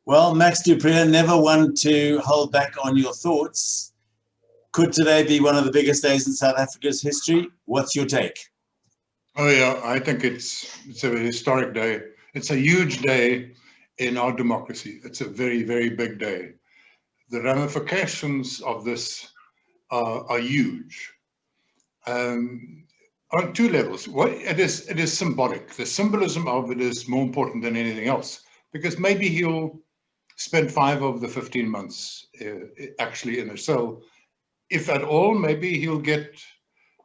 Well, Max du Preez, never one to hold back on your thoughts. Could today be one of the biggest days in South Africa's history? What's your take? Oh yeah, I think it's a historic day. It's a huge day in our democracy. It's a very, very big day. The ramifications of this are huge. On two levels. It is symbolic. The symbolism of it is more important than anything else, because maybe he'll spend 5 of the 15 months actually in a cell. If at all, maybe he'll go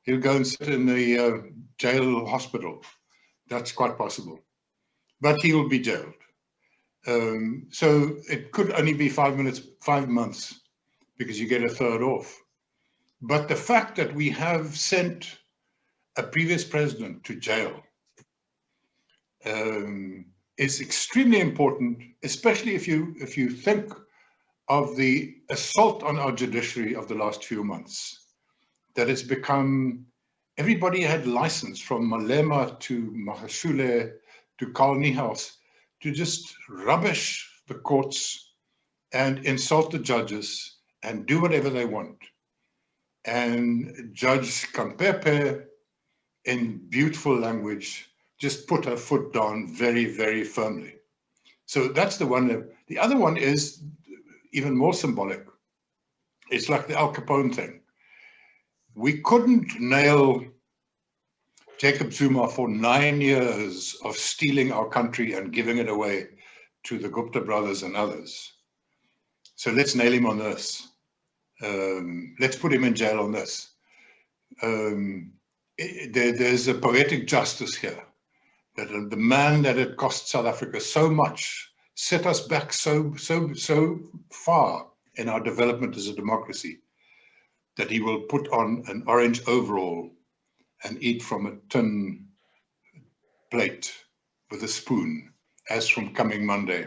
and sit in the jail hospital. That's quite possible. But he will be jailed. So it could only be 5 months, because you get a third off. But the fact that we have sent a previous president to jail is extremely important, especially if you think of the assault on our judiciary of the last few months. That has become, everybody had license, from Malema to Magashule to Karl Niehaus, to just rubbish the courts and insult the judges and do whatever they want. And Judge Kampepe, in beautiful language, just put her foot down very, very firmly. So that's the one. The other one is even more symbolic. It's like the Al Capone thing. We couldn't nail Jacob Zuma for 9 years of stealing our country and giving it away to the Gupta brothers and others. So let's nail him on this. Let's put him in jail on this. There's a poetic justice here, that the man that had cost South Africa so much, set us back so far in our development as a democracy, that he will put on an orange overall and eat from a tin plate with a spoon, as from coming Monday.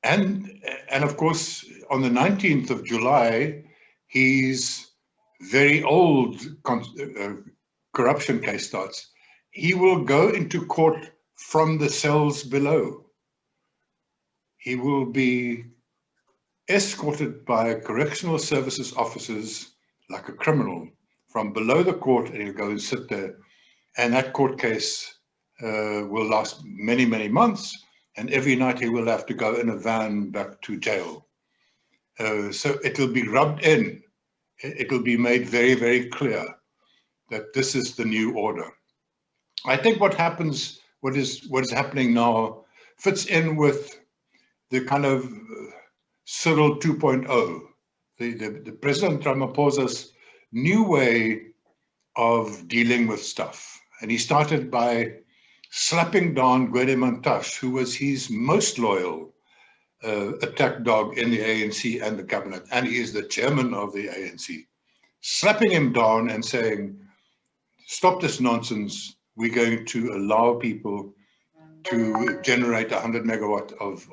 And of course, on the 19th of July, his very old corruption case starts. He will go into court from the cells below. He will be escorted by correctional services officers like a criminal from below the court, and he'll go and sit there. And that court case will last many, many months. And every night he will have to go in a van back to jail. So it will be rubbed in. It will be made very, very clear that this is the new order. I think what is happening now fits in with the kind of Cyril 2.0, the President Ramaphosa's new way of dealing with stuff. And he started by slapping down Gwede Mantashe, who was his most loyal attack dog in the ANC and the cabinet, and he is the chairman of the ANC, slapping him down and saying, stop this nonsense, we're going to allow people to generate 100 megawatt of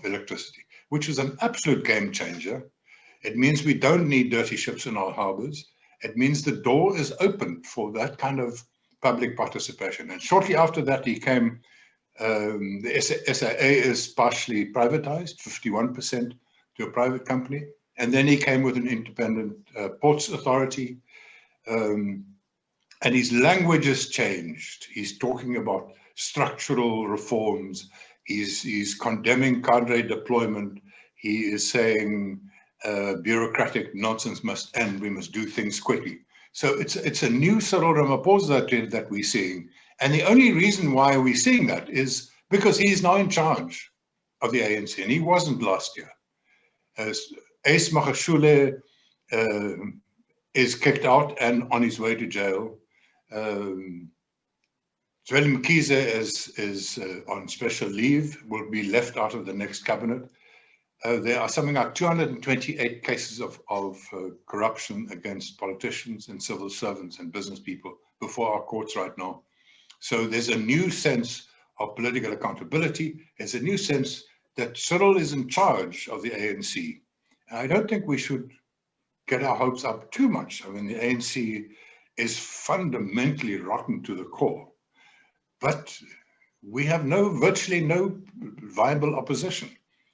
electricity, which is an absolute game changer. It means we don't need dirty ships in our harbors. It means the door is open for that kind of public participation. And shortly after that, he came, the SAA is partially privatized, 51% to a private company. And then he came with an independent ports authority. And his language has changed. He's talking about structural reforms. He's condemning cadre deployment. He is saying bureaucratic nonsense must end. We must do things quickly. So it's a new Cyril Ramaphosa that we're seeing. And the only reason why we're seeing that is because he's now in charge of the ANC, and he wasn't last year. Ace Magashule is kicked out and on his way to jail. Zweli Mkhize is on special leave, will be left out of the next cabinet. There are something like 228 cases of corruption against politicians and civil servants and business people before our courts right now. So there's a new sense of political accountability. There's a new sense that Cyril is in charge of the ANC. And I don't think we should get our hopes up too much. I mean, the ANC is fundamentally rotten to the core. but we have virtually no viable opposition.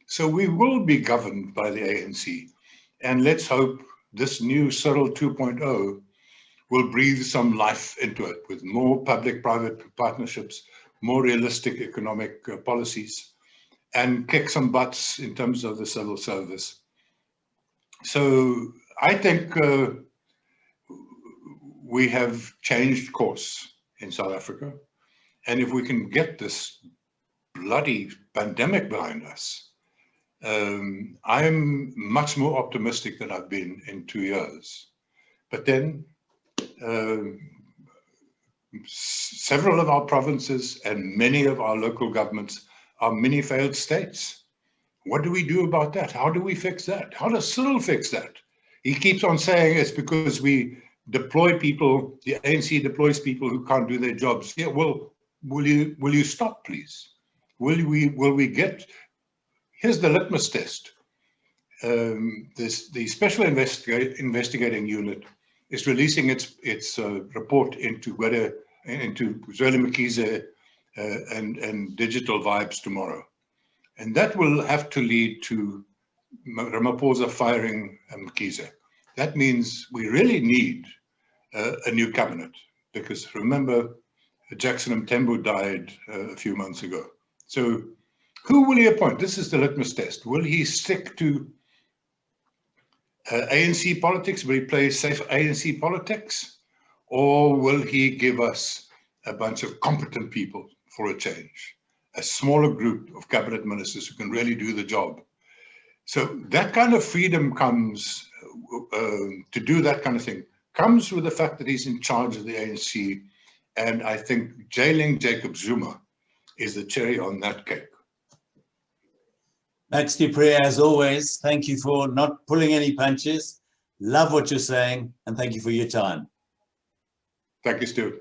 So we will be governed by the ANC. And let's hope this new Cyril 2.0 will breathe some life into it with more public-private partnerships, more realistic economic policies, and kick some butts in terms of the civil service. So I think we have changed course in South Africa. And if we can get this bloody pandemic behind us, I'm much more optimistic than I've been in 2 years. But then several of our provinces and many of our local governments are mini failed states. What do we do about that? How do we fix that? How does Cyril fix that? He keeps on saying it's because we deploy people, the ANC deploys people who can't do their jobs. Yeah, well, will you stop, please? Will we get, here's the litmus test. The Special Investigating Unit is releasing its report into Zweli Mkhize and Digital Vibes tomorrow. And that will have to lead to Ramaphosa firing Mkhize. That means we really need a new cabinet, because remember, Jackson Mthembu died a few months ago. So who will he appoint? This is the litmus test. Will he stick to ANC politics? Will he play safe ANC politics? Or will he give us a bunch of competent people for a change? A smaller group of cabinet ministers who can really do the job. So that kind of freedom comes to do that kind of thing, comes with the fact that he's in charge of the ANC. And I think jailing Jacob Zuma is the cherry on that cake. Max du Preez, as always, thank you for not pulling any punches. Love what you're saying, and thank you for your time. Thank you, Stu.